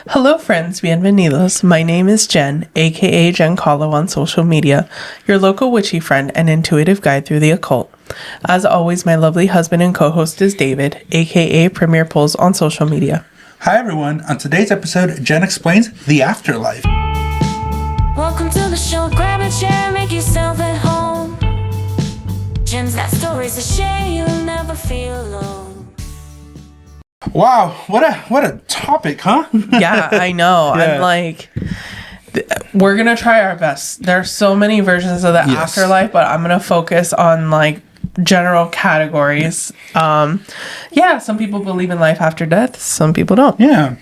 Hello, friends. Bienvenidos. My name is Jen, aka Jen Kahlo on social media, your local witchy friend and intuitive guide through the occult. As always, my lovely husband and co-host is David, aka Premier Pulls on social media. Hi, everyone. On today's episode, Jen explains the afterlife. Welcome to the show. Grab a chair, make yourself at home. Jen's got stories to share. You'll never feel alone. Wow, what a topic, huh? Yeah, I know. Yeah. I'm like, we're gonna try our best. There's so many versions of the afterlife, but I'm gonna focus on like general categories. Some people believe in life after death, some people don't. Yeah.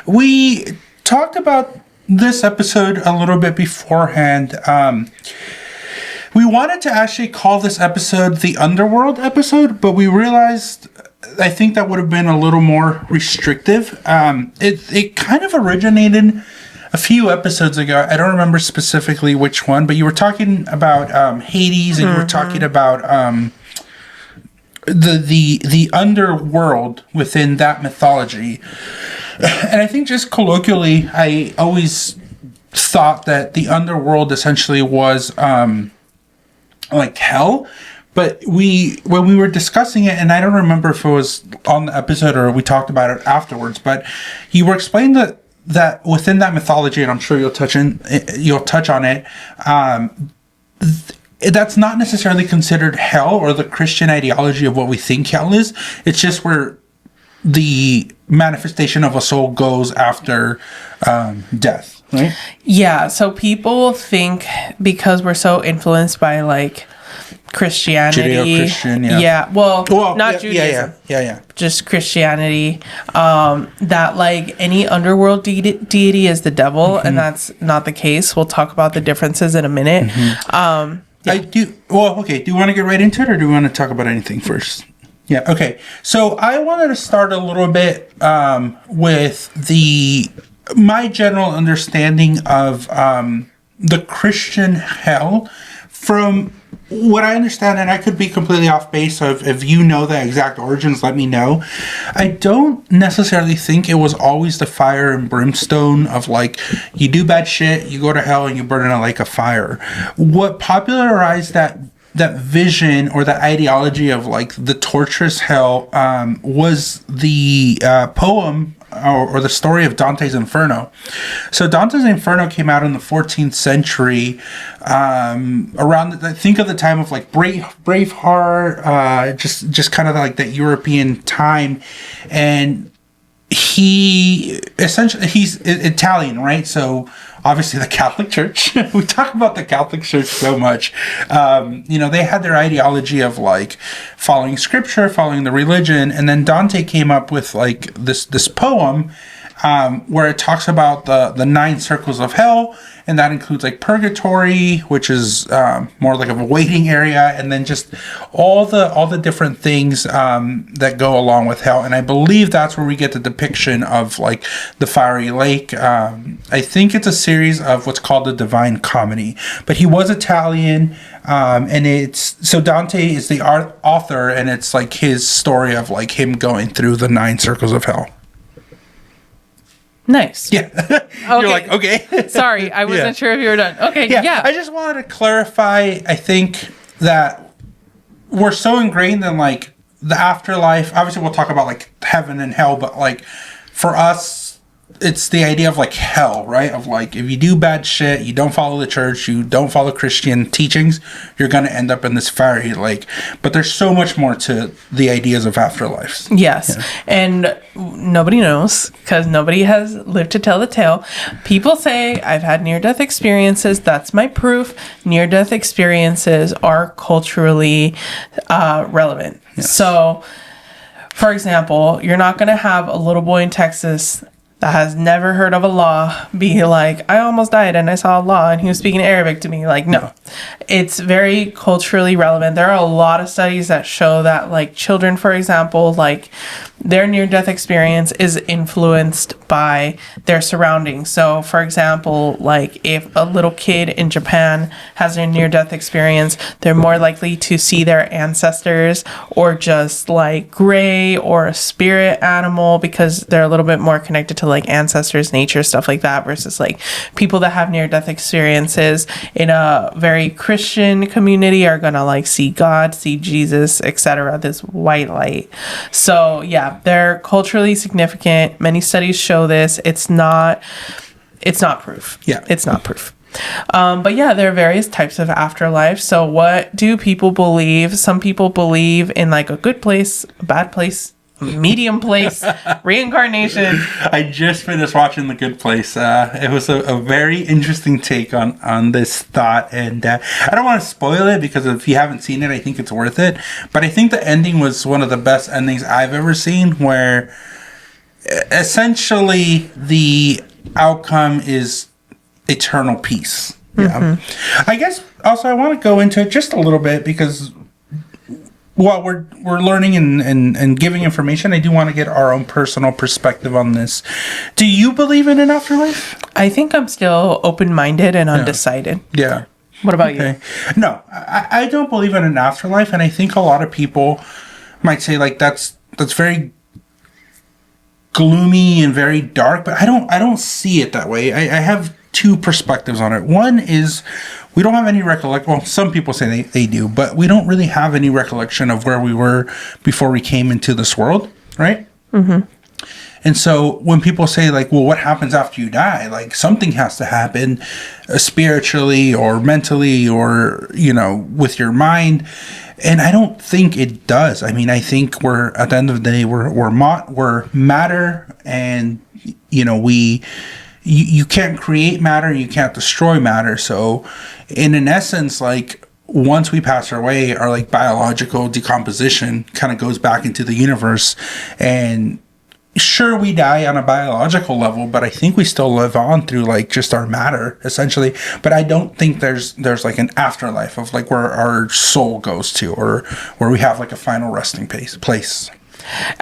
We talked about this episode a little bit beforehand. We wanted to actually call this episode the Underworld episode, but we realized I think that would have been a little more restrictive. It kind of originated a few episodes ago. I don't remember specifically which one, but you were talking about Hades, and you were talking about the underworld within that mythology. And I think just colloquially, I always thought that the underworld essentially was like hell. But when we were discussing it, and I don't remember if it was on the episode or we talked about it afterwards, but you were explaining that within that mythology, and I'm sure you'll touch on it, that's not necessarily considered hell or the Christian ideology of what we think hell is. It's just where the manifestation of a soul goes after death, right? Yeah. So people think because we're so influenced by like Christianity, Judeo-Christian, not Judaism, yeah, just Christianity, that like any underworld deity is the devil, and that's not the case. We'll talk about the differences in a minute. I do. Well, okay. Do you want to get right into it, or do you want to talk about anything first? Yeah. Okay. So I wanted to start a little bit with my general understanding of the Christian hell from what I understand, and I could be completely off base, so if you know the exact origins, let me know. I don't necessarily think it was always the fire and brimstone of like, you do bad shit, you go to hell, and you burn in a lake of fire. What popularized that vision or that ideology of like the torturous hell was the poem or the story of Dante's Inferno. So Dante's Inferno came out in the 14th century, around I think of the time of like Braveheart, just kind of like that European time, and he's Italian, right? So obviously the Catholic Church, we talk about the Catholic Church so much. They had their ideology of like following scripture, following the religion. And then Dante came up with like this poem where it talks about the 9 circles of hell. And that includes like purgatory, which is more like of a waiting area, and then just all the different things that go along with hell. And I believe that's where we get the depiction of like the fiery lake. I think it's a series of what's called the Divine Comedy. But he was Italian, and so Dante is the author, and it's like his story of like him going through the 9 circles of hell. Nice. Yeah. Okay. You're like, okay. Sorry, I wasn't sure if you were done. Okay, yeah. I just wanted to clarify, I think that we're so ingrained in like the afterlife. Obviously, we'll talk about like heaven and hell, but like for us, it's the idea of like hell, right? Of like, if you do bad shit, you don't follow the church, you don't follow Christian teachings, you're going to end up in this fiery lake. But there's so much more to the ideas of afterlife. Yes. Yeah. And nobody knows because nobody has lived to tell the tale. People say, I've had near-death experiences. That's my proof. Near-death experiences are culturally relevant. Yes. So, for example, you're not going to have a little boy in Texas that has never heard of Allah be like, I almost died and I saw Allah and he was speaking Arabic to me. Like, no. It's very culturally relevant. There are a lot of studies that show that like children, for example, like their near-death experience is influenced by their surroundings. So, for example, like if a little kid in Japan has a near-death experience, they're more likely to see their ancestors or just like gray or a spirit animal because they're a little bit more connected to like ancestors, nature, stuff like that, versus like people that have near-death experiences in a very Christian community are gonna like see God, see Jesus, etc., this white light. So yeah, they're culturally significant. Many studies show this. It's not proof. Yeah. It's not proof. But yeah, there are various types of afterlife. So what do people believe? Some people believe in like a good place, a bad place, a medium place, reincarnation. I just finished watching The Good Place. It was a very interesting take on this thought, and I don't want to spoil it because if you haven't seen it, I think it's worth it. But I think the ending was one of the best endings I've ever seen, where essentially the outcome is eternal peace. Yeah. I guess also I want to go into it just a little bit because while we're learning and giving information, I do want to get our own personal perspective on this. Do you believe in an afterlife? I think I'm still open-minded and undecided. Yeah. What about you? No, I don't believe in an afterlife, and I think a lot of people might say like that's very gloomy and very dark, but I don't see it that way. I have two perspectives on it. One is we don't have any recollection. Well, some people say they do, but we don't really have any recollection of where we were before we came into this world, right? Mm-hmm. And so when people say like, well, what happens after you die? Like something has to happen spiritually or mentally or, with your mind. And I don't think it does. I mean, I think we're at the end of the day, we're matter, and you can't create matter, you can't destroy matter. So in an essence, like once we pass away, our like biological decomposition kind of goes back into the universe. And sure, we die on a biological level, but I think we still live on through like just our matter essentially. But I don't think there's like an afterlife of like where our soul goes to, or where we have like a final resting place.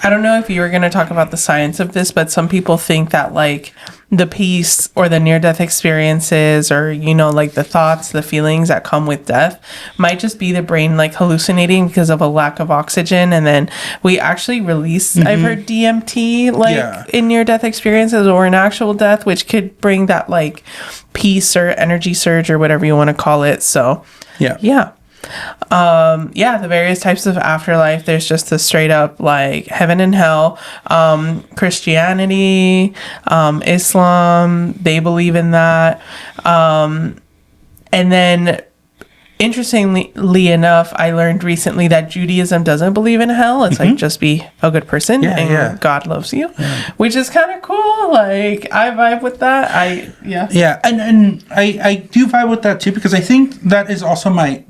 I don't know if you were going to talk about the science of this, but some people think that like the peace or the near-death experiences, or like the thoughts, the feelings that come with death might just be the brain like hallucinating because of a lack of oxygen. And then we actually release, I've heard DMT in near-death experiences or in actual death, which could bring that like peace or energy surge or whatever you want to call it. So yeah. The various types of afterlife. There's just the straight up like heaven and hell. Christianity, Islam, they believe in that. And then interestingly enough, I learned recently that Judaism doesn't believe in hell. It's like just be a good person and God loves you, which is kind of cool. Like I vibe with that. And I do vibe with that too, because I think that is also my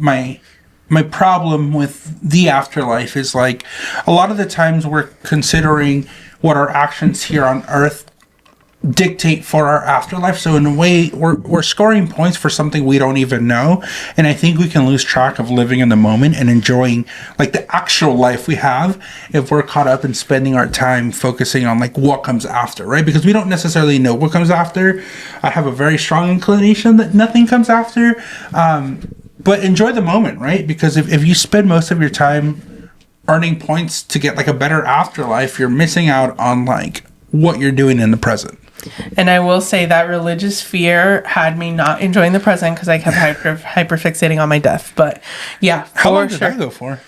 problem with the afterlife is like a lot of the times we're considering what our actions here on earth dictate for our afterlife. So in a way, we're scoring points for something we don't even know. And I think we can lose track of living in the moment and enjoying like the actual life we have if we're caught up in spending our time focusing on like what comes after, right? Because we don't necessarily know what comes after. I have a very strong inclination that nothing comes after. But enjoy the moment, right? Because if you spend most of your time earning points to get like a better afterlife, you're missing out on like what you're doing in the present. And I will say that religious fear had me not enjoying the present because I kept hyper fixating on my death. But yeah, how long did that go for?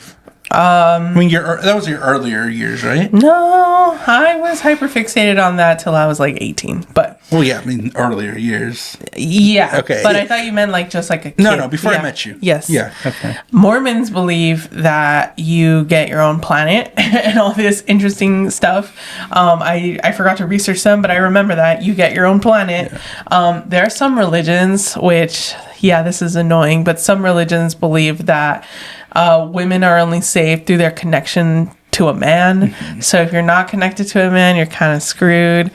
I mean, that was your earlier years, right? No, I was hyper fixated on that till I was like 18. But earlier years. Yeah. Okay. But I thought you meant like just like a kid. No, before I met you. Yes. Yeah. Okay. Mormons believe that you get your own planet and all this interesting stuff. I forgot to research them, but I remember that you get your own planet. Yeah. There are some religions which, this is annoying, but some religions believe that women are only saved through their connection to a man. Mm-hmm. So if you're not connected to a man, you're kind of screwed.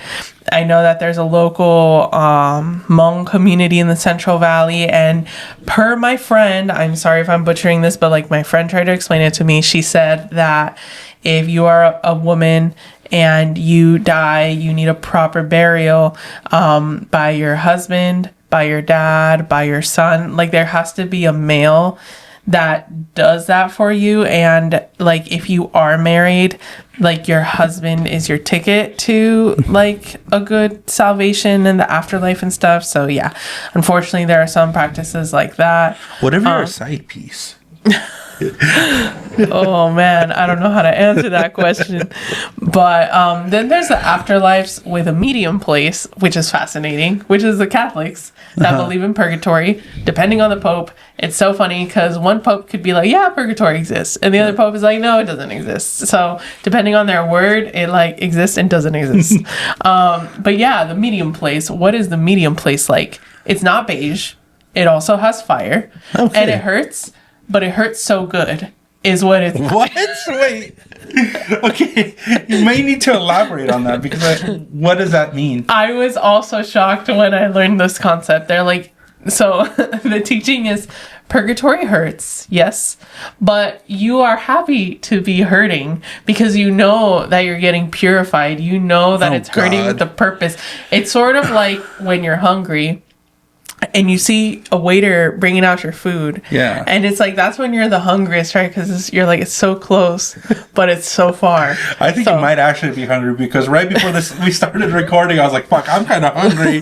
I know that there's a local Hmong community in the Central Valley, and per my friend, I'm sorry if I'm butchering this, but like my friend tried to explain it to me, she said that if you are a woman and you die, you need a proper burial by your husband, by your dad, by your son. Like there has to be a male that does that for you. And like, if you are married, like your husband is your ticket to like a good salvation in the afterlife and stuff. So yeah, unfortunately there are some practices like that. What if you're a side piece? Oh man, I don't know how to answer that question. But then there's the afterlives with a medium place, which is fascinating, which is the Catholics that believe in purgatory, depending on the Pope. It's so funny because one Pope could be like, yeah, purgatory exists. And the other Pope is like, no, it doesn't exist. So depending on their word, it like exists and doesn't exist. But yeah, the medium place. What is the medium place like? It's not beige. It also has fire. Okay. And it hurts. But it hurts so good, is what it's... What? Wait. Okay, you may need to elaborate on that, because what does that mean? I was also shocked when I learned this concept. They're like... So, the teaching is, purgatory hurts, yes, but you are happy to be hurting because you know that you're getting purified. You know that it's hurting with a purpose. It's sort of like when you're hungry and you see a waiter bringing out your food. Yeah. And it's like, that's when you're the hungriest, right? Because you're like, it's so close, but it's so far. I think you might actually be hungry, because right before we started recording, I was like, fuck, I'm kind of hungry.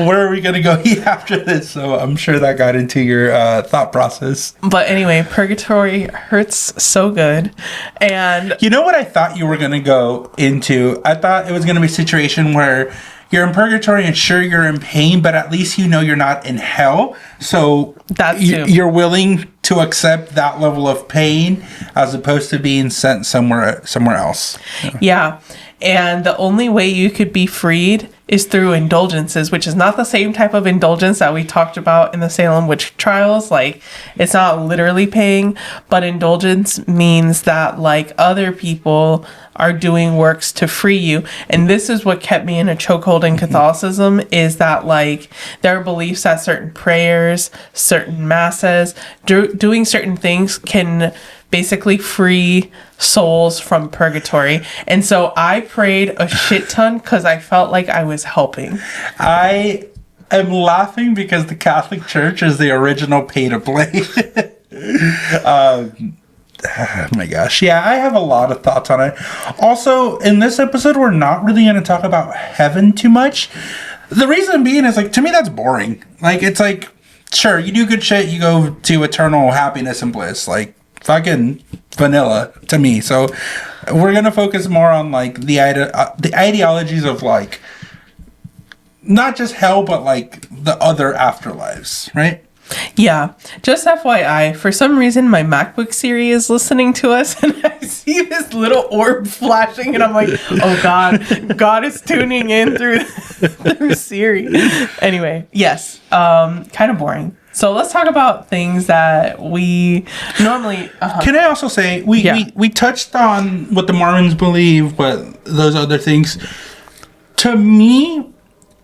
Where are we going to go eat after this? So I'm sure that got into your thought process. But anyway, purgatory hurts so good. And you know what I thought you were going to go into? I thought it was going to be a situation where you're in purgatory and sure you're in pain, but at least you know you're not in hell. So you're willing to accept that level of pain as opposed to being sent somewhere else. Yeah. And the only way you could be freed is through indulgences, which is not the same type of indulgence that we talked about in the Salem witch trials. Like, it's not literally paying, but indulgence means that like other people are doing works to free you. And this is what kept me in a chokehold in Catholicism, is that like there are beliefs that certain prayers, certain masses, doing certain things can basically free souls from purgatory. And so I prayed a shit ton because I felt like I was helping. I am laughing because the Catholic Church is the original pay to play. Oh my gosh. Yeah, I have a lot of thoughts on it. Also, in this episode, we're not really going to talk about heaven too much. The reason being is, like, to me, that's boring. Like, it's like, sure, you do good shit, you go to eternal happiness and bliss. Like, fucking vanilla to me. So we're going to focus more on, like, the ideologies of, like, not just hell, but, like, the other afterlives, right? Yeah, just FYI, for some reason my MacBook Siri is listening to us and I see this little orb flashing and I'm like, oh God is tuning in through Siri. Anyway, yes, kind of boring. So let's talk about things that we normally... Can I also say, we touched on what the Mormons believe, but those other things. To me,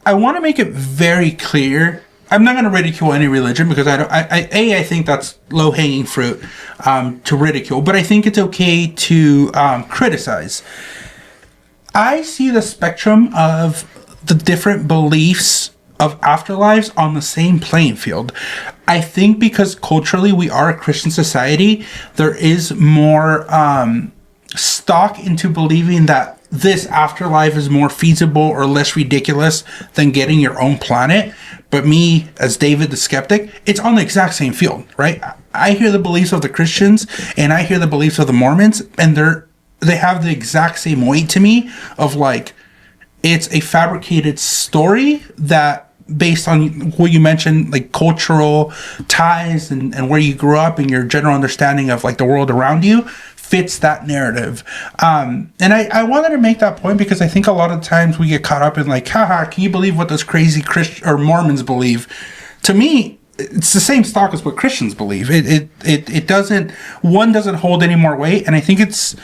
I want to make it very clear, I'm not going to ridicule any religion, because I think that's low-hanging fruit to ridicule, but I think it's okay to criticize. I see the spectrum of the different beliefs of afterlives on the same playing field. I think because culturally we are a Christian society, there is more stock into believing that this afterlife is more feasible or less ridiculous than getting your own planet. But me, as David the skeptic, it's on the exact same field, right? I hear the beliefs of the Christians and I hear the beliefs of the Mormons, and they have the exact same weight to me of, like, it's a fabricated story that, based on what you mentioned, like cultural ties and where you grew up and your general understanding of, like, the world around you, fits that narrative. And I wanted to make that point because I think a lot of times we get caught up in, like, haha, can you believe what those crazy Christian or Mormons believe? To me, it's the same stock as what Christians believe. It doesn't hold any more weight. And I think it's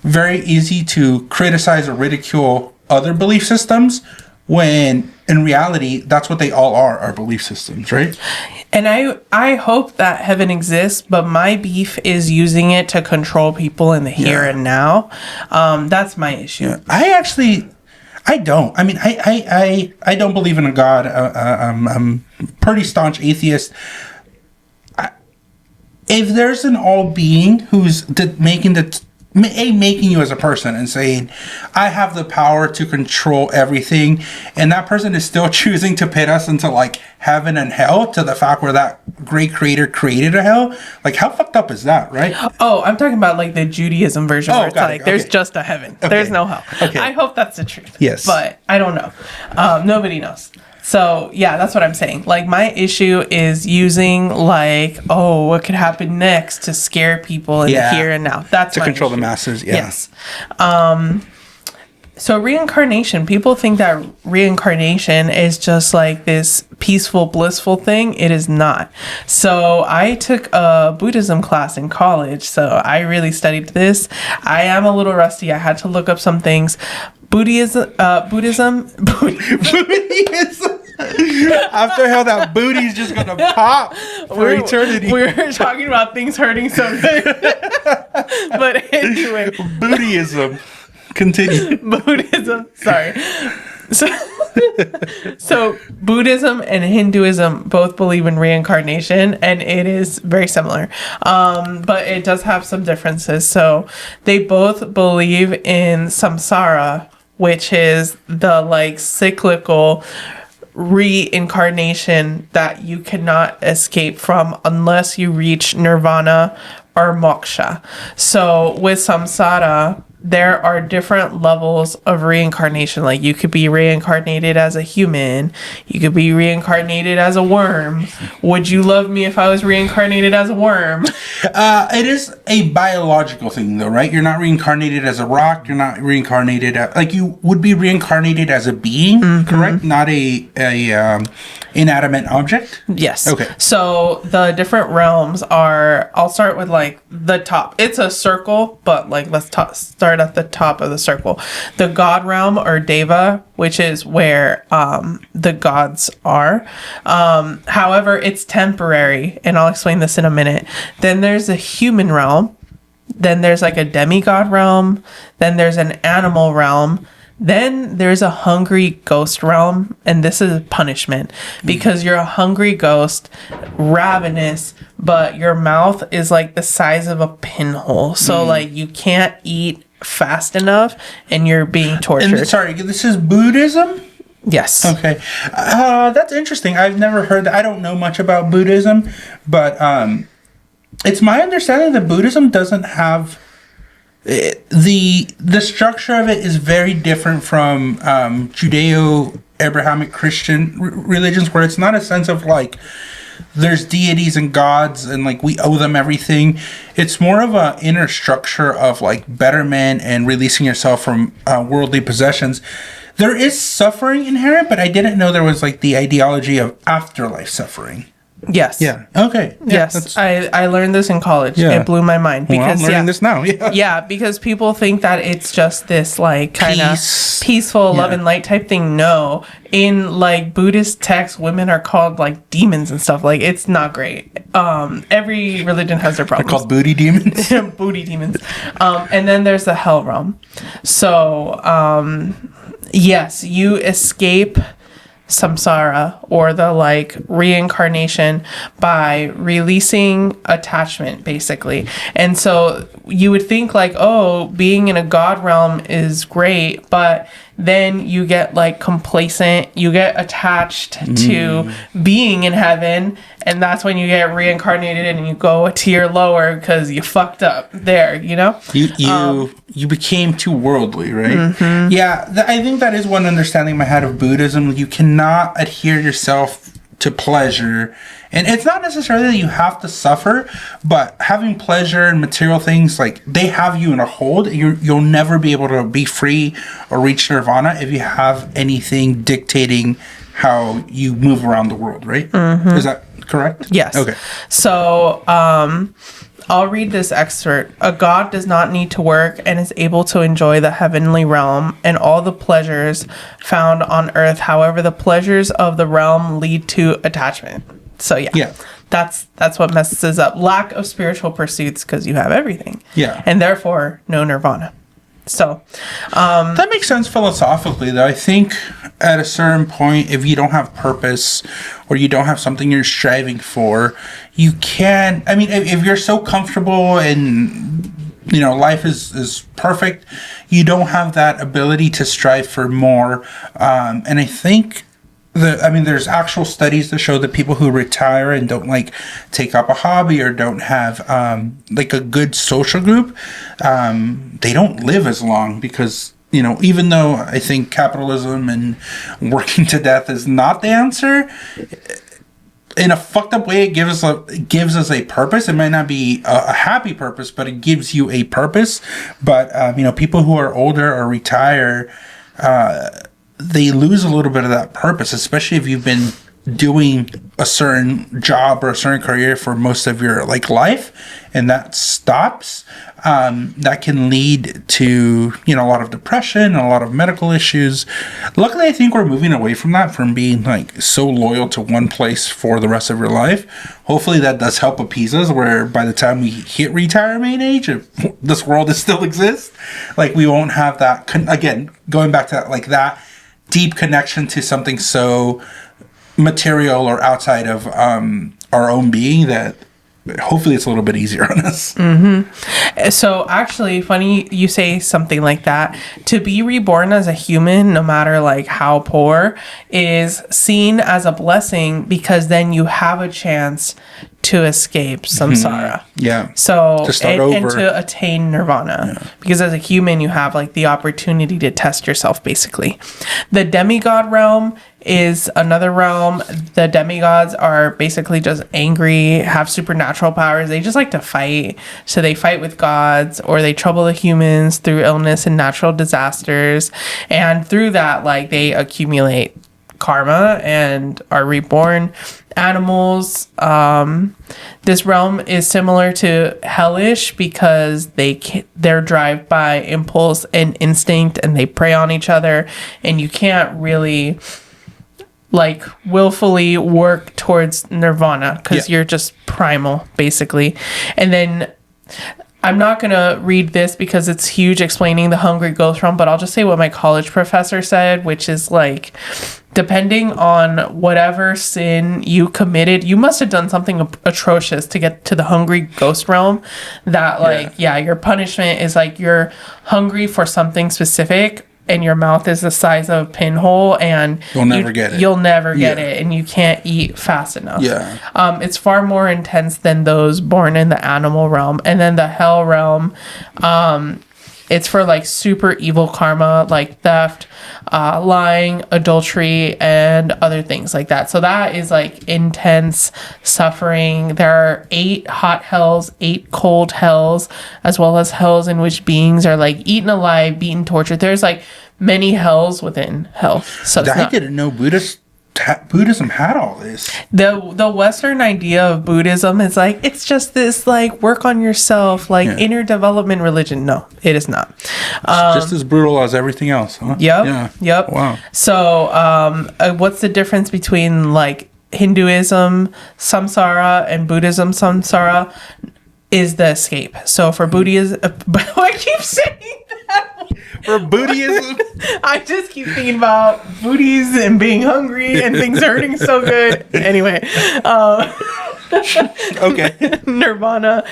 very easy to criticize or ridicule other belief systems when in reality that's what they all are belief systems, right? And I hope that heaven exists, but my beef is using it to control people in the here and now. That's my issue. Yeah. I don't. I mean, I don't believe in a God. I'm pretty staunch atheist. if there's an all being who's making you as a person and saying, I have the power to control everything, and that person is still choosing to pit us into like heaven and hell, to the fact where that great creator created a hell, like how fucked up is that, right? Oh, I'm talking about like the Judaism version where it's like there's just a heaven. Okay. There's no hell. Okay. I hope that's the truth. Yes. But I don't know. Nobody knows. So, yeah, that's what I'm saying. Like, my issue is using, like, oh, what could happen next to scare people in the here and now. That's to control the masses, Yes. So, reincarnation. People think that reincarnation is just, like, this peaceful, blissful thing. It is not. So, I took a Buddhism class in college, so I really studied this. I am a little rusty. I had to look up some things. Buddhism. After how that booty's just gonna pop for eternity. We were talking about things hurting so good. But anyway. Buddhism. Continue. Buddhism. Sorry. So Buddhism and Hinduism both believe in reincarnation, and it is very similar. But it does have some differences. So they both believe in samsara, which is the like cyclical reincarnation that you cannot escape from unless you reach nirvana or moksha. So with samsara, there are different levels of reincarnation. Like you could be reincarnated as a human. You could be reincarnated as a worm. Would you love me if I was reincarnated as a worm? It is a biological thing though, right? You're not reincarnated as a rock. You're not reincarnated like you would be reincarnated as a being, correct? Not a inanimate object? Yes. Okay. So the different realms are, I'll start with like the top. It's a circle, but like let's start at the top of the circle. The god realm, or Deva, which is where the gods are. However, it's temporary, and I'll explain this in a minute. Then there's the human realm. Then there's like a demigod realm. Then there's an animal realm. Then there's a hungry ghost realm, and this is punishment because you're a hungry ghost, ravenous, but your mouth is like the size of a pinhole. So like you can't eat fast enough, and you're being tortured. And, sorry, this is Buddhism? Yes. Okay. That's interesting. I've never heard that. I don't know much about Buddhism, but it's my understanding that Buddhism doesn't have the structure of it is very different from Judeo-Abrahamic Christian religions, where it's not a sense of like there's deities and gods and like we owe them everything. It's more of a inner structure of like betterment and releasing yourself from worldly possessions. There is suffering inherent, but I didn't know there was like the ideology of afterlife suffering. Yes. Yeah. Okay. Yeah, yes. I learned this in college. Yeah. It blew my mind because I'm learning this now. Yeah. Yeah, because people think that it's just this like kind of peaceful love and light type thing. No. In like Buddhist texts, women are called like demons and stuff. Like it's not great. Every religion has their problems. They're called booty demons. Booty demons. And then there's the hell realm. So yes, you escape samsara, or the like reincarnation, by releasing attachment basically. And so you would think like, oh, being in a god realm is great, but then you get like complacent, you get attached to being in heaven, and that's when you get reincarnated and you go a tier lower because you fucked up there, you know? You became too worldly, right? Yeah, I think that is one understanding I had of Buddhism. You cannot adhere yourself to pleasure. And it's not necessarily that you have to suffer, but having pleasure and material things, like they have you in a hold. You'll never be able to be free or reach nirvana if you have anything dictating how you move around the world, right? Is that correct? Yes. Okay. So, I'll read this excerpt. A god does not need to work and is able to enjoy the heavenly realm and all the pleasures found on earth. However, the pleasures of the realm lead to attachment. So yeah. That's what messes up. Lack of spiritual pursuits because you have everything. Yeah. And therefore, no nirvana. So, that makes sense philosophically, though. I think at a certain point, if you don't have purpose or you don't have something you're striving for, you can. I mean, if you're so comfortable and life is perfect, you don't have that ability to strive for more. And I think there's actual studies that show that people who retire and don't take up a hobby or don't have a good social group, they don't live as long because, even though I think capitalism and working to death is not the answer, in a fucked up way, it gives us a purpose. It might not be a happy purpose, but it gives you a purpose. But, people who are older or retire, they lose a little bit of that purpose, especially if you've been doing a certain job or a certain career for most of your life, and that stops. That can lead to a lot of depression, a lot of medical issues. Luckily, I think we're moving away from that, from being so loyal to one place for the rest of your life. Hopefully, that does help appease us, where by the time we hit retirement age, if this world still exists, we won't have that. Again, going back to that, that deep connection to something so material or outside of our own being, that hopefully it's a little bit easier on us. Mm-hmm. So actually, funny you say something like that. To be reborn as a human, no matter how poor, is seen as a blessing, because then you have a chance to escape samsara. Yeah. So to start and over. to attain nirvana. Yeah. Because as a human, you have the opportunity to test yourself, basically. The demigod realm is another realm. The demigods are basically just angry, have supernatural powers. They just like to fight. So they fight with gods, or they trouble the humans through illness and natural disasters. And through that, they accumulate karma and are reborn. Animals, this realm is similar to hellish, because they're driven by impulse and instinct, and they prey on each other, and you can't really willfully work towards nirvana, because you're just primal, basically. And then I'm not going to read this because it's huge, explaining the hungry ghost realm, but I'll just say what my college professor said, which is depending on whatever sin you committed, you must have done something atrocious to get to the hungry ghost realm. That your punishment is you're hungry for something specific, and your mouth is the size of a pinhole, and you'll never get it. You'll never get it, and you can't eat fast enough. Yeah. It's far more intense than those born in the animal realm. And then the hell realm, it's for super evil karma, theft, lying, adultery, and other things like that. So that is intense suffering. There are 8 hot hells, 8 cold hells, as well as hells in which beings are eaten alive, beaten, tortured. There's many hells within hell. So I didn't know Buddhism had all this. The Western idea of Buddhism is it's just this work on yourself, inner development religion. No, it is not. Just as brutal as everything else, huh? Yep. Yeah. Yep. Wow. So, what's the difference between Hinduism samsara and Buddhism samsara? Is the escape. So for Buddhism, I keep saying that. For Buddhism, I just keep thinking about booties and being hungry and things hurting so good. Anyway, okay. Nirvana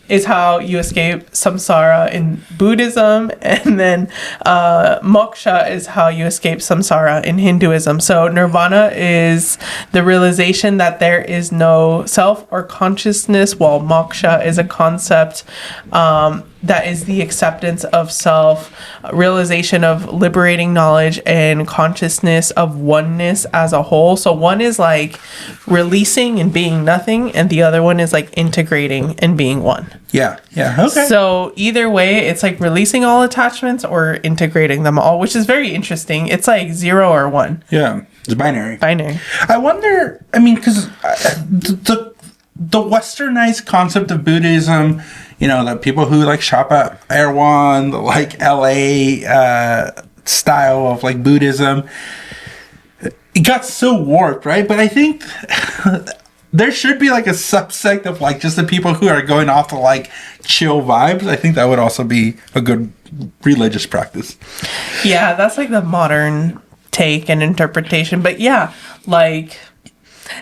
is how you escape samsara in Buddhism, and then moksha is how you escape samsara in Hinduism. So nirvana is the realization that there is no self or consciousness, while moksha is a concept that is the acceptance of self, realization of liberating knowledge, and consciousness of oneness as a whole. So one is releasing and being nothing, and the other one is integrating and being one. Yeah. Okay. So either way, it's releasing all attachments or integrating them all, which is very interesting. It's 0 or 1. Yeah. It's binary. I wonder, because the westernized concept of Buddhism, the people who shop at Erewhon, the LA style of Buddhism, it got so warped, right? But I think there should be like a subsect of like just the people who are going off the like chill vibes. I think that would also be a good religious practice. Yeah, that's like the modern take and interpretation. But yeah, like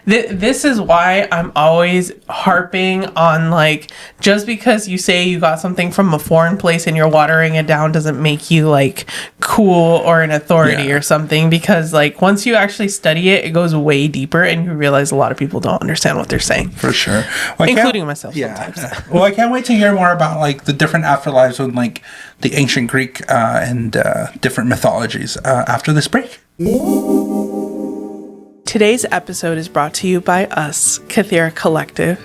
this is why I'm always harping on like, just because you say you got something from a foreign place and you're watering it down doesn't make you like cool or an authority or something, because like once you actually study it, it goes way deeper and you realize a lot of people don't understand what they're saying. For sure. Well, including myself sometimes. Well, I can't wait to hear more about like the different afterlives with like the ancient Greek and different mythologies after this break. Today's episode is brought to you by us, Kythera Collective.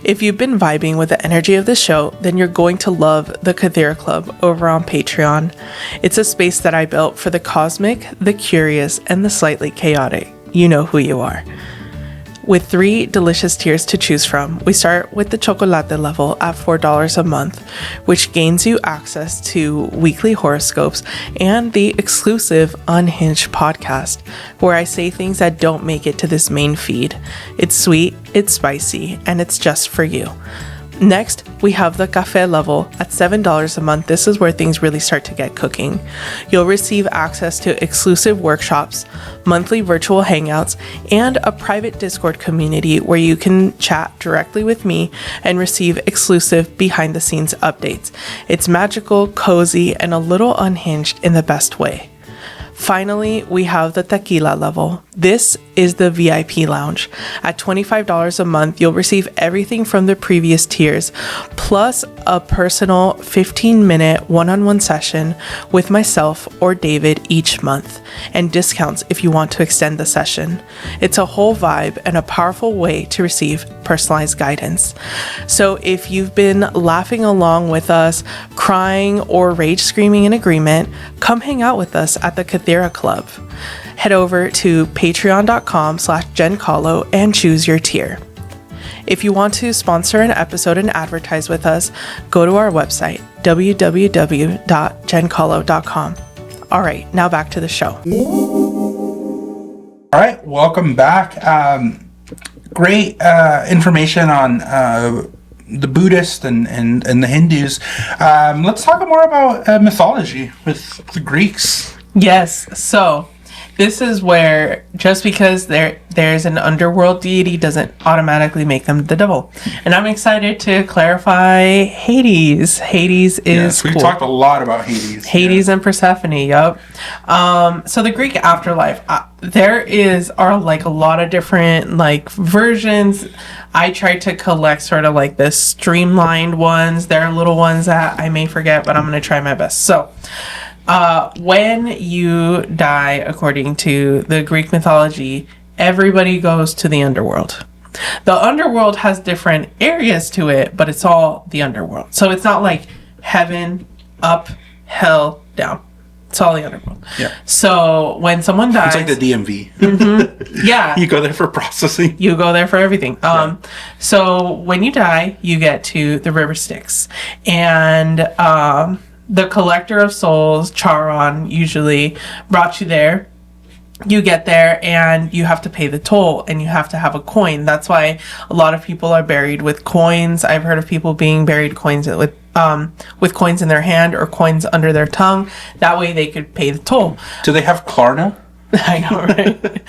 If you've been vibing with the energy of the show, then you're going to love the Kythera Club over on Patreon. It's a space that I built for the cosmic, the curious, and the slightly chaotic. You know who you are. With 3 delicious tiers to choose from, we start with the chocolate level at $4 a month, which gains you access to weekly horoscopes and the exclusive Unhinged podcast, where I say things that don't make it to this main feed. It's sweet, it's spicy, and it's just for you. Next, we have the cafe level at $7 a month. This is where things really start to get cooking. You'll receive access to exclusive workshops, monthly virtual hangouts, and a private Discord community where you can chat directly with me and receive exclusive behind-the-scenes updates. It's magical, cozy, and a little unhinged in the best way. Finally, we have the tequila level. This is the VIP lounge. At $25 a month, you'll receive everything from the previous tiers, plus a personal 15-minute one-on-one session with myself or David each month, and discounts if you want to extend the session. It's a whole vibe and a powerful way to receive personalized guidance. So if you've been laughing along with us, crying, or rage screaming in agreement, come hang out with us at the Kythera Club. Head over to patreon.com/JenCalo and choose your tier. If you want to sponsor an episode and advertise with us, go to our website, www.jencalo.com. All right, now back to the show. All right, welcome back. Great information on the Buddhists and the Hindus. Let's talk more about mythology with the Greeks. Yes, so this is where just because there's an underworld deity doesn't automatically make them the devil. And I'm excited to clarify Hades. Hades is we've cool. talked a lot about Hades. Hades and Persephone, yup. So the Greek afterlife, there are like a lot of different like versions. I tried to collect sort of like the streamlined ones. There are little ones that I may forget, but I'm going to try my best. So when you die, according to the Greek mythology, everybody goes to the underworld. The underworld has different areas to it, but it's all the underworld. So it's not like heaven, up, hell, down. It's all the underworld. Yeah. So when someone dies... It's like the DMV. Mm-hmm, yeah. You go there for processing. You go there for everything. So when you die, you get to the river Styx. And... the collector of souls, Charon, usually brought you there. You get there and you have to pay the toll and you have to have a coin. That's why a lot of people are buried with coins. I've heard of people being buried coins with coins in their hand or coins under their tongue. That way they could pay the toll. Do they have Klarna? I know, right?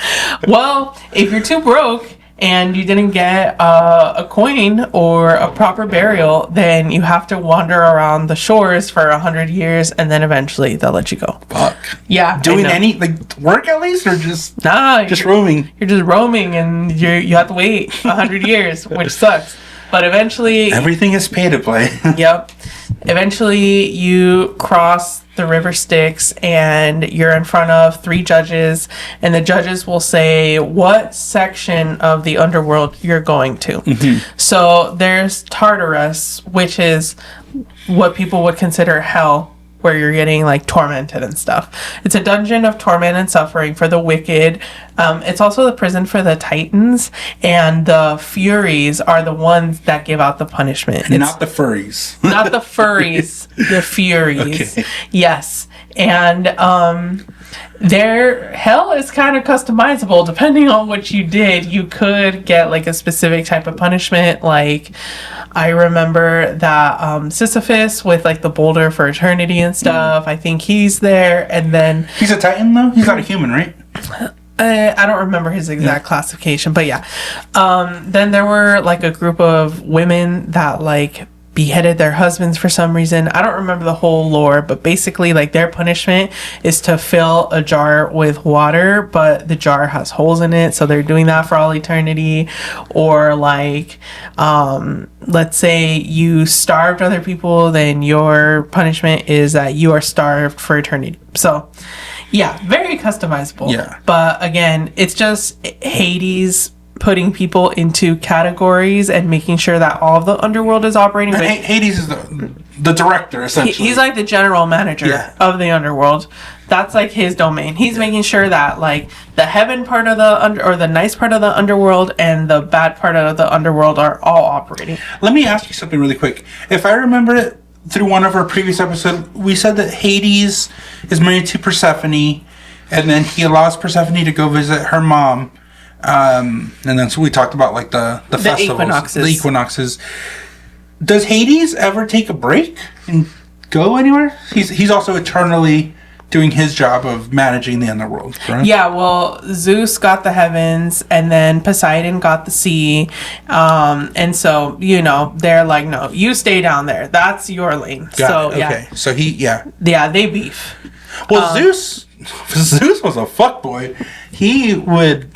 Well, if you're too broke and you didn't get a coin or a proper burial, then you have to wander around the shores for 100 years, and then eventually they'll let you go. Fuck. Yeah. Doing any like work at least, or just just roaming? You're just roaming, and you have to wait 100 years, which sucks. But eventually, everything is pay to play. Yep. Eventually, you cross the river Styx and you're in front of 3 judges, and the judges will say what section of the underworld you're going to. Mm-hmm. So there's Tartarus, which is what people would consider hell, where you're getting like tormented and stuff. It's a dungeon of torment and suffering for the wicked. It's also the prison for the Titans, and the Furies are the ones that give out the punishment. Not the furries. Not the furries, the Furies. Okay. Yes. And Their hell is kind of customizable depending on what you did. You could get like a specific type of punishment. Like I remember that Sisyphus with like the boulder for eternity and stuff. I think he's there. And then He's a Titan though? He's not a human, right? I don't remember his exact classification, but yeah. Then there were like a group of women that like beheaded their husbands for some reason. I don't remember the whole lore, but basically like their punishment is to fill a jar with water, but the jar has holes in it, so they're doing that for all eternity. Or like let's say you starved other people, then your punishment is that you are starved for eternity. So yeah, very customizable. Yeah. But again, it's just Hades putting people into categories and making sure that all of the underworld is operating. But Hades is the director, essentially. he's like the general manager of the underworld. That's like his domain. He's making sure that like the heaven part of the or the nice part of the underworld and the bad part of the underworld are all operating. Let me ask you something really quick. If I remember it through one of our previous episodes, we said that Hades is married to Persephone, and then he allows Persephone to go visit her mom. And then so we talked about like the festivals, the equinoxes. Does Hades ever take a break and go anywhere? He's also eternally doing his job of managing the underworld, correct? Yeah, well, Zeus got the heavens, and then Poseidon got the sea, and so they're like, no, you stay down there. That's your lane. Okay. So they beef. Well, Zeus was a fuckboy. He would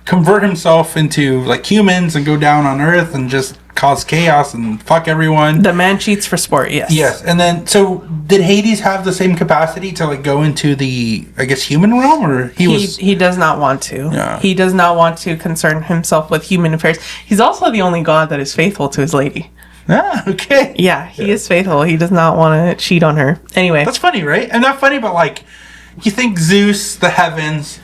convert himself into like humans and go down on Earth and just cause chaos and fuck everyone. The man cheats for sport. Yes. And then so did Hades have the same capacity to like go into the, I guess, human realm, or he does not want to. Yeah. He does not want to concern himself with human affairs. He's also the only god that is faithful to his lady. Okay. Yeah, he is faithful. He does not want to cheat on her. Anyway. That's funny, right? And not funny, but like you think Zeus, the heavens,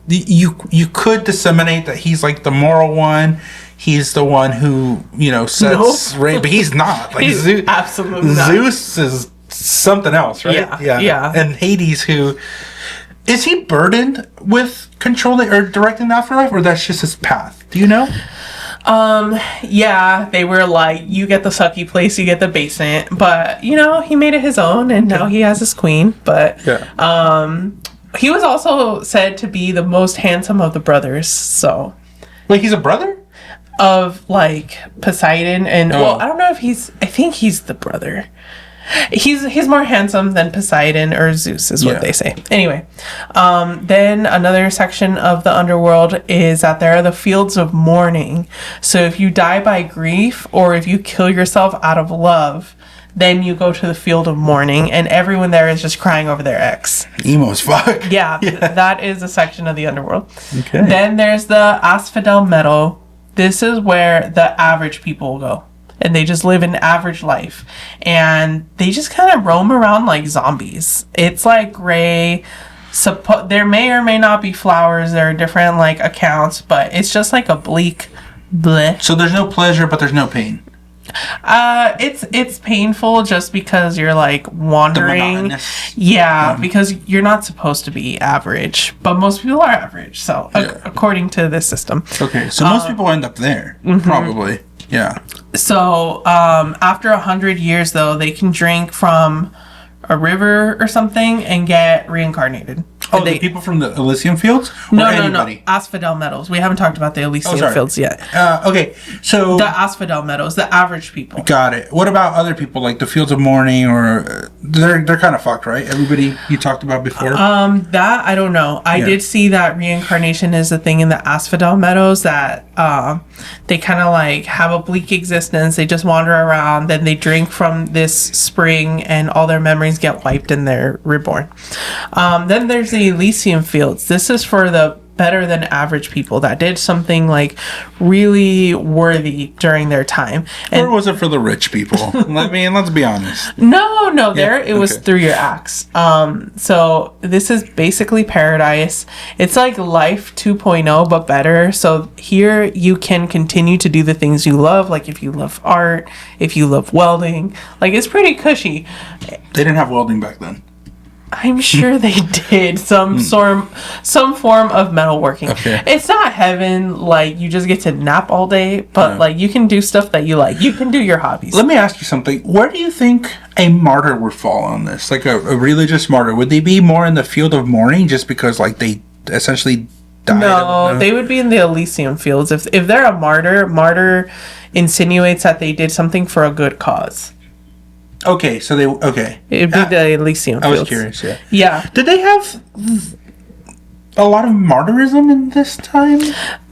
you could disseminate that he's like the moral one. He's the one who sets right, but he's not. Like he's Zeus, absolutely not. Zeus is something else, right? Yeah. And Hades, who is he burdened with controlling or directing the afterlife, or that's just his path? Do you know? Yeah, they were like, you get the sucky place, you get the basement, but he made it his own, and now he has his queen. But he was also said to be the most handsome of the brothers. So, like, he's a brother of like Poseidon, and well, I don't know if I think he's the brother. He's more handsome than Poseidon or Zeus is what they say. Anyway, then another section of the underworld is that there are the fields of mourning. So if you die by grief or if you kill yourself out of love, then you go to the field of mourning, and everyone there is just crying over their ex. Emo as fuck. Yeah, that is a section of the underworld. Okay. Then there's the Asphodel Meadow. This is where the average people go. And they just live an average life. And they just kind of roam around like zombies. It's like gray. There may or may not be flowers. There are different like accounts. But it's just like a bleak bleh. So there's no pleasure, but there's no pain. It's painful just because you're like wandering. Because you're not supposed to be average. But most people are average. So according to this system. Okay, so most people end up there. Probably. Yeah. So, after 100 years, though, they can drink from a river or something and get reincarnated. Oh, the people from the Elysium Fields? Or No. Asphodel Meadows. We haven't talked about the Elysium Fields yet. Okay, so... The Asphodel Meadows, the average people. Got it. What about other people, like the Fields of Mourning, or... They're kind of fucked, right? Everybody you talked about before? That, I don't know. I did see that reincarnation is a thing in the Asphodel Meadows, that they kind of like have a bleak existence. They just wander around, then they drink from this spring, and all their memories get wiped and they're reborn. Then there's the Elysium Fields. This is for the better than average people that did something like really worthy during their time. Or was it for the rich people? Let's be honest. No, it was through your acts. So this is basically paradise. It's like life 2.0 but better. So here you can continue to do the things you love, like if you love art, if you love welding. Like, it's pretty cushy. They didn't have welding back then. I'm sure they did some form of metalworking. Okay. It's not heaven, like you just get to nap all day, but like you can do stuff that you like. You can do your hobbies. Let me ask you something. Where do you think a martyr would fall on this? Like a religious martyr? Would they be more in the field of mourning just because like they essentially died? No, they would be in the Elysium fields. If they're a martyr insinuates that they did something for a good cause. Okay, so It'd be the Elysium I fields. was curious, yeah. Yeah. Did they have a lot of martyrism in this time?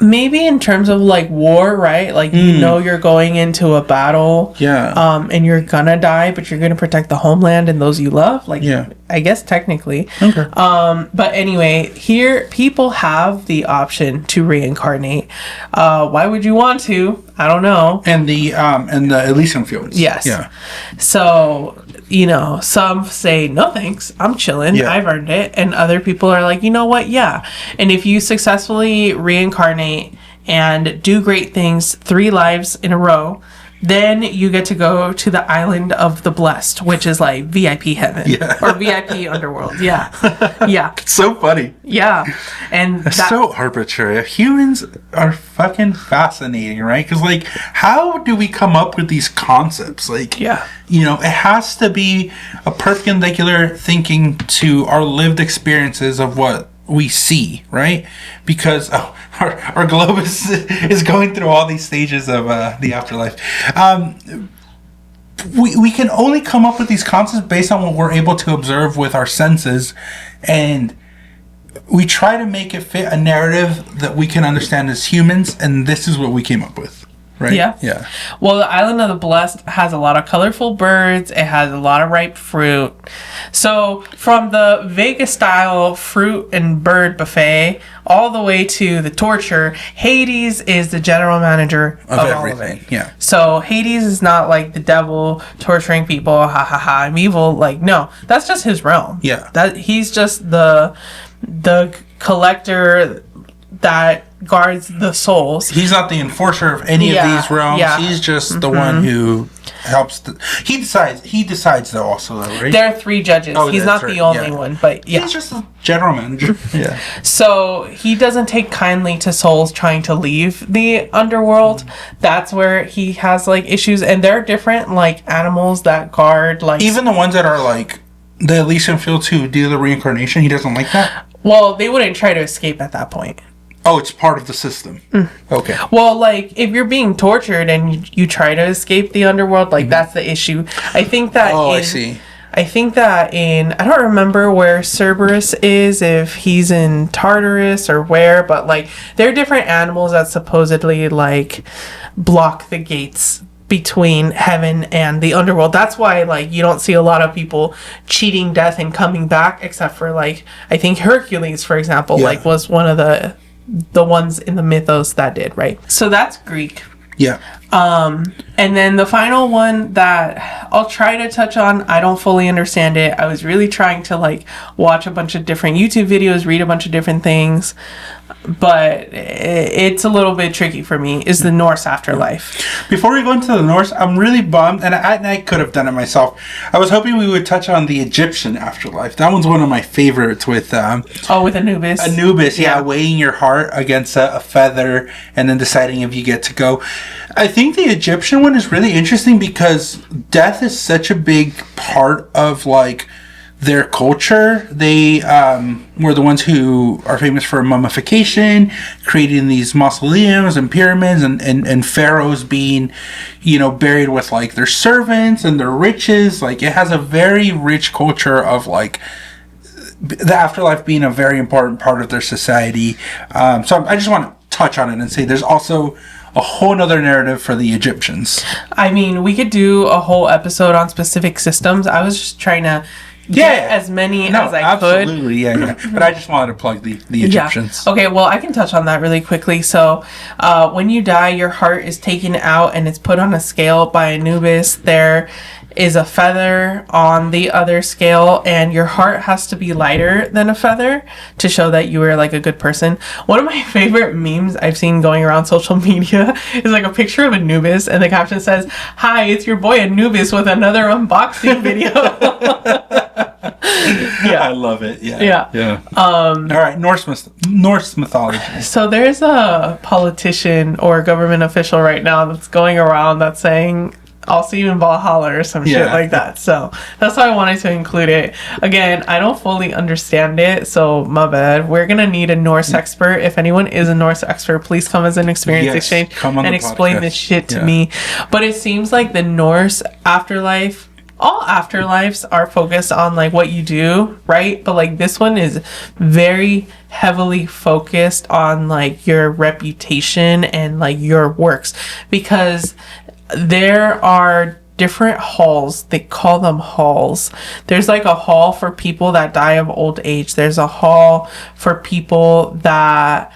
Maybe in terms of like war, right? Like you know you're going into a battle. Yeah. And you're gonna die, but you're gonna protect the homeland and those you love. Like Yeah. I guess technically. Okay. But anyway, here people have the option to reincarnate. Why would you want to? I don't know. And the Elysium fields. Yes. Yeah. So, you know, some say, no thanks, I'm chilling, Yeah. I've earned it. And other people are like, you know what, yeah. And if you successfully reincarnate and do great things 3 lives in a row, then you get to go to the island of the blessed, which is like VIP heaven. Yeah. Or VIP underworld. Yeah. Yeah. It's so funny. Yeah. And It's so arbitrary. Humans are fucking fascinating, right? Because, like, how do we come up with these concepts? Like, yeah. you know, it has to be a perpendicular thinking to our lived experiences of what we see, right? Because our globe is going through all these stages of the afterlife. We can only come up with these concepts based on what we're able to observe with our senses, and we try to make it fit a narrative that we can understand as humans, and this is what we came up with. Right? Yeah. Yeah. Well, the Island of the Blessed has a lot of colorful birds. It has a lot of ripe fruit. So from the Vegas style fruit and bird buffet all the way to the torture, Hades is the general manager of all of everything. it. Yeah. So Hades is not like the devil torturing people. Ha ha ha! I'm evil. Like no, that's just his realm. Yeah. That he's just the collector that guards the souls. He's not the enforcer of any of these realms. Yeah. He's just the one who helps. He decides though also though, right? There are 3 judges. Oh, He's that's not the right. only Yeah. one, but yeah. He's just the general manager. Yeah. So he doesn't take kindly to souls trying to leave the underworld. That's where he has like issues, and there are different like animals that guard like Even the ones that are like the Elysium Fields who do the reincarnation, he doesn't like that. Well, they wouldn't try to escape at that point. Oh, it's part of the system. Okay. Well, like if you're being tortured and you try to escape the underworld, like that's the issue. I think that Oh, I see. I think that I don't remember where Cerberus is, if he's in Tartarus or where, but like there are different animals that supposedly like block the gates between heaven and the underworld. That's why like you don't see a lot of people cheating death and coming back, except for like I think Hercules, for example, Yeah. like was one of the ones in the mythos that did, right? So that's Greek. Yeah. And then the final one that I'll try to touch on, I don't fully understand it. I was really trying to like watch a bunch of different YouTube videos, read a bunch of different things, but it's a little bit tricky for me, is the Norse afterlife. Before we go into the Norse, I'm really bummed, and I could have done it myself. I was hoping we would touch on the Egyptian afterlife. That one's one of my favorites with With Anubis. Anubis, weighing your heart against a feather and then deciding if you get to go. I think the Egyptian one is really interesting because death is such a big part of like their culture. They were the ones who are famous for mummification, creating these mausoleums and pyramids, and pharaohs being, you know, buried with like their servants and their riches. Like it has a very rich culture of like the afterlife being a very important part of their society. So I just want to touch on it and say there's also a whole nother narrative for the Egyptians. I mean, we could do a whole episode on specific systems. I was just trying to get as many as I could. Absolutely, yeah. But I just wanted to plug the Egyptians. Yeah. Okay, well, I can touch on that really quickly. So, when you die, your heart is taken out and it's put on a scale by Anubis. There is a feather on the other scale, and your heart has to be lighter than a feather to show that you were like a good person. One of my favorite memes I've seen going around social media is like a picture of Anubis, and the caption says, "Hi, it's your boy Anubis with another unboxing video." I love it. Yeah. All right, Norse mythology. So there's a politician or a government official right now that's going around that's saying, I'll see you in Valhalla or some shit like that. So that's why I wanted to include it. Again, I don't fully understand it, so my bad. We're going to need a Norse expert. If anyone is a Norse expert, please come as an experience exchange and explain this shit to me. But it seems like the Norse afterlife, all afterlives are focused on like what you do, right? But like this one is very heavily focused on like your reputation and like your works, because there are different halls. They call them halls. There's like a hall for people that die of old age. There's a hall for people that,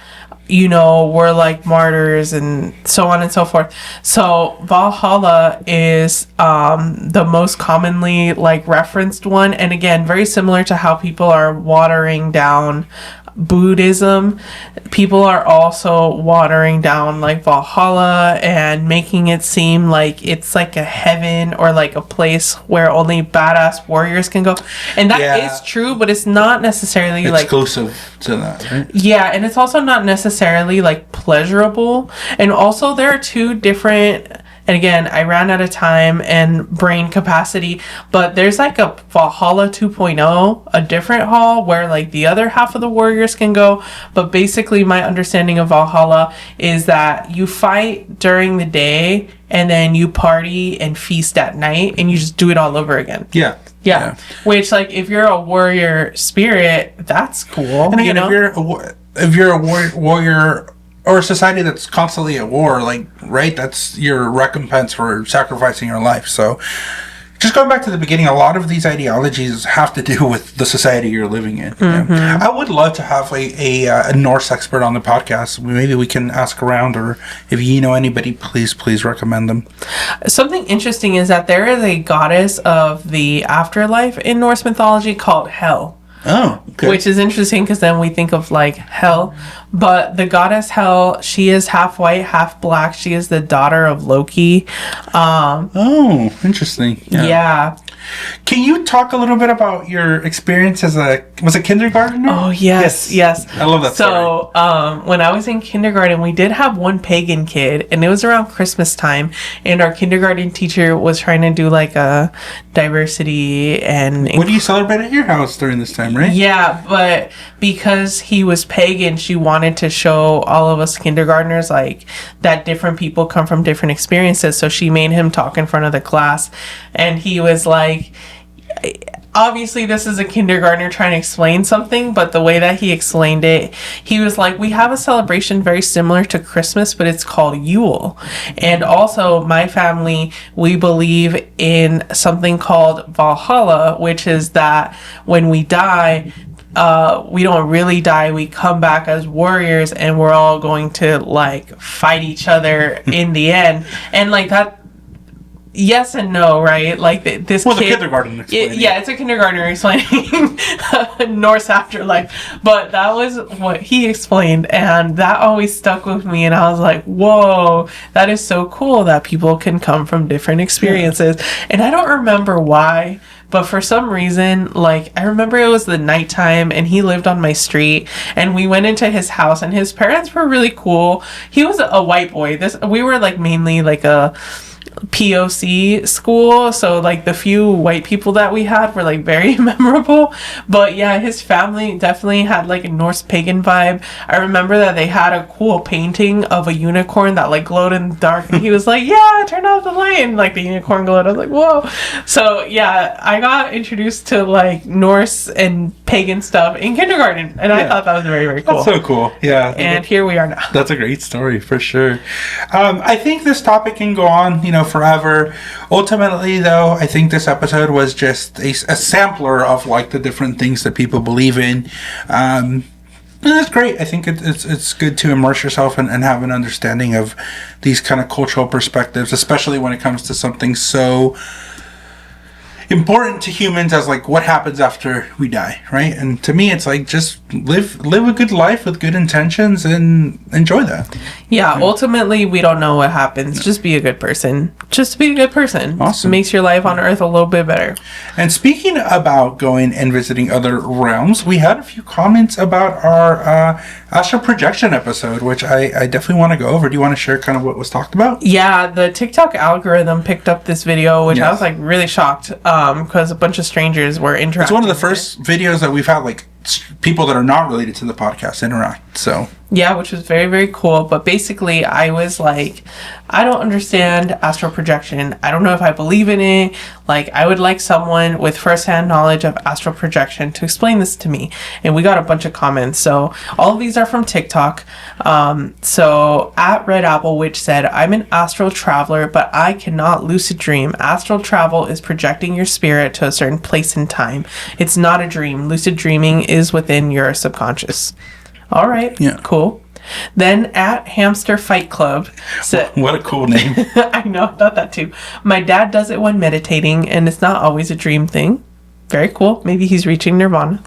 you know, were like martyrs and so on and so forth. So Valhalla is the most commonly like referenced one. And again, very similar to how people are watering down Buddhism, people are also watering down like Valhalla and making it seem like it's like a heaven or like a place where only badass warriors can go. And that is true, but it's not necessarily exclusive to that, right? Yeah, and it's also not necessarily like pleasurable. And also there are two different, and again, I ran out of time and brain capacity, but there's like a Valhalla 2.0, a different hall where like the other half of the warriors can go. But basically my understanding of Valhalla is that you fight during the day and then you party and feast at night and you just do it all over again. Yeah. Which, like, if you're a warrior spirit, that's cool. And again, if you're a warrior or a society that's constantly at war, like, right, that's your recompense for sacrificing your life. So just going back to the beginning, a lot of these ideologies have to do with the society you're living in. Mm-hmm. I would love to have a Norse expert on the podcast. Maybe we can ask around, or if you know anybody, please recommend them. Something interesting is that there is a goddess of the afterlife in Norse mythology called Hel. Oh, okay. Which is interesting because then we think of like hell. But the goddess Hel, she is half white, half black. She is the daughter of Loki. Oh, interesting. Yeah. Can you talk a little bit about your experience as a kindergartner? Oh, yes. I love that story. So, when I was in kindergarten, we did have one pagan kid, and it was around Christmas time, and our kindergarten teacher was trying to do like a diversity and... What do you celebrate at your house during this time, right? Yeah, but because he was pagan, she wanted to show all of us kindergartners like that different people come from different experiences. So she made him talk in front of the class, and he was like, obviously this is a kindergartner trying to explain something, but the way that he explained it, he was like, we have a celebration very similar to Christmas, but it's called Yule. And also my family, we believe in something called Valhalla, which is that when we die, we don't really die, we come back as warriors and we're all going to like fight each other in the end. And like that, yes and no, right? Like this kid, the kindergarten explaining. It's a kindergartner explaining Norse afterlife. But that was what he explained, and that always stuck with me. And I was like, whoa, that is so cool that people can come from different experiences. And I don't remember why, but for some reason, like, I remember it was the nighttime and he lived on my street and we went into his house and his parents were really cool. He was a white boy. We were like mainly like a POC school, so like the few white people that we had were like very memorable. But yeah, his family definitely had like a Norse pagan vibe. I remember that they had a cool painting of a unicorn that like glowed in the dark, and he was like, yeah, turn off the light, and like the unicorn glowed. I was like, whoa. So yeah, I got introduced to like Norse and pagan stuff in kindergarten, and I thought that was very, very cool. That's so cool. Yeah. And here we are now. That's a great story for sure. I think this topic can go on, forever. Ultimately, though, I think this episode was just a sampler of like the different things that people believe in. And that's great. I think it's good to immerse yourself and have an understanding of these kind of cultural perspectives, especially when it comes to something so important to humans as like what happens after we die, right? And to me, it's like just live a good life with good intentions and enjoy that. Yeah, ultimately, we don't know what happens. Just be a good person. Just be a good person. Awesome. Makes your life on Earth a little bit better. And speaking about going and visiting other realms, we had a few comments about our astral projection episode, which I definitely want to go over. Do you want to share kind of what was talked about? Yeah, the TikTok algorithm picked up this video, which I was like really shocked because a bunch of strangers were interacting. It's one of the first videos that we've had like people that are not related to the podcast interact. So yeah, which was very, very cool. But basically, I was like, I don't understand astral projection. I don't know if I believe in it. Like, I would like someone with firsthand knowledge of astral projection to explain this to me. And we got a bunch of comments. So all of these are from TikTok. So at Red Apple Witch said, I'm an astral traveler, but I cannot lucid dream. Astral travel is projecting your spirit to a certain place and time. It's not a dream. Lucid dreaming is within your subconscious. All right. Yeah. Cool. Then at Hamster Fight Club said, what a cool name. I know, I thought that too. My dad does it when meditating, and it's not always a dream thing. Very cool. Maybe he's reaching nirvana.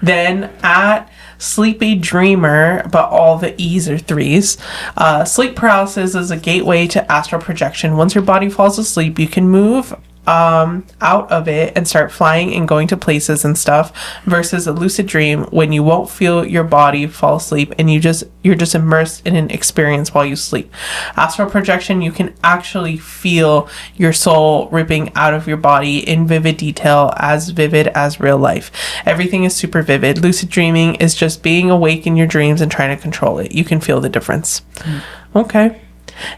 Then at Sleepy Dreamer, but all the E's are threes. Sleep paralysis is a gateway to astral projection. Once your body falls asleep, you can move out of it and start flying and going to places and stuff, versus a lucid dream when you won't feel your body fall asleep and you're just immersed in an experience while you sleep. Astral projection, you can actually feel your soul ripping out of your body in vivid detail, as vivid as real life. Everything is super vivid. Lucid dreaming is just being awake in your dreams and trying to control it. You can feel the difference. Okay.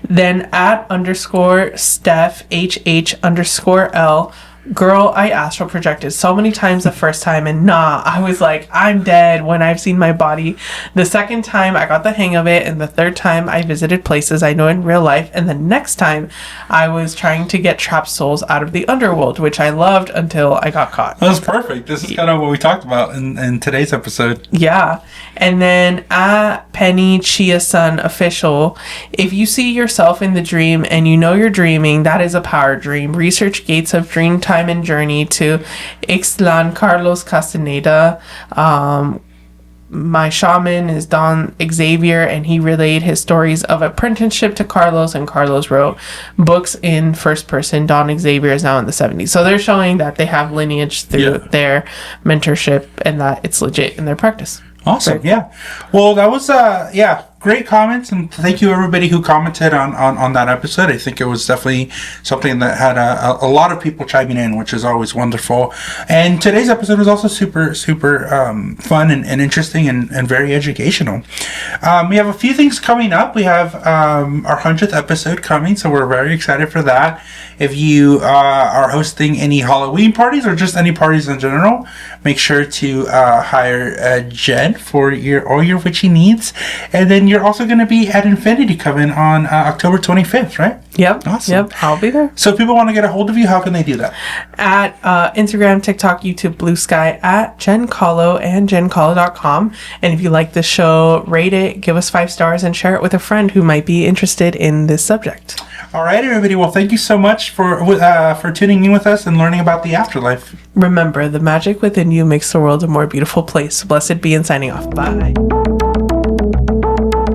Then at _ Steph HH_L, girl, I astral projected so many times the first time, and I was like, I'm dead when I've seen my body. The second time I got the hang of it, and the third time I visited places I know in real life, and the next time I was trying to get trapped souls out of the underworld, which I loved until I got caught. That was perfect. This is kind of what we talked about in today's episode. Yeah. And then at Penny Chia Sun Official, if you see yourself in the dream and you know you're dreaming, that is a power dream. Research gates of dream time and journey to Ixtlan Carlos Castaneda. My shaman is Don Xavier, and he relayed his stories of apprenticeship to Carlos, and Carlos wrote books in first person. Don Xavier is now in the 70s. So they're showing that they have lineage through their mentorship and that it's legit in their practice. Awesome. Right. Yeah. Well, that was great comments, and thank you everybody who commented on that episode. I think it was definitely something that had a lot of people chiming in, which is always wonderful. And today's episode was also super fun and interesting and very educational. We have a few things coming up. We have our 100th episode coming, so we're very excited for that. If you are hosting any Halloween parties or just any parties in general, make sure to hire Jen for all your witchy needs. And then you're also going to be at Infinity coming on October 25th, right? Yep. Awesome. Yep. I'll be there. So if people want to get a hold of you, how can they do that? At Instagram, TikTok, YouTube, Blue Sky, at Jen Kahlo and JenKahlo.com. And if you like this show, rate it, give us 5 stars, and share it with a friend who might be interested in this subject. All right, everybody. Well, thank you so much for tuning in with us and learning about the afterlife. Remember, the magic within you makes the world a more beautiful place. Blessed be, and signing off. Bye.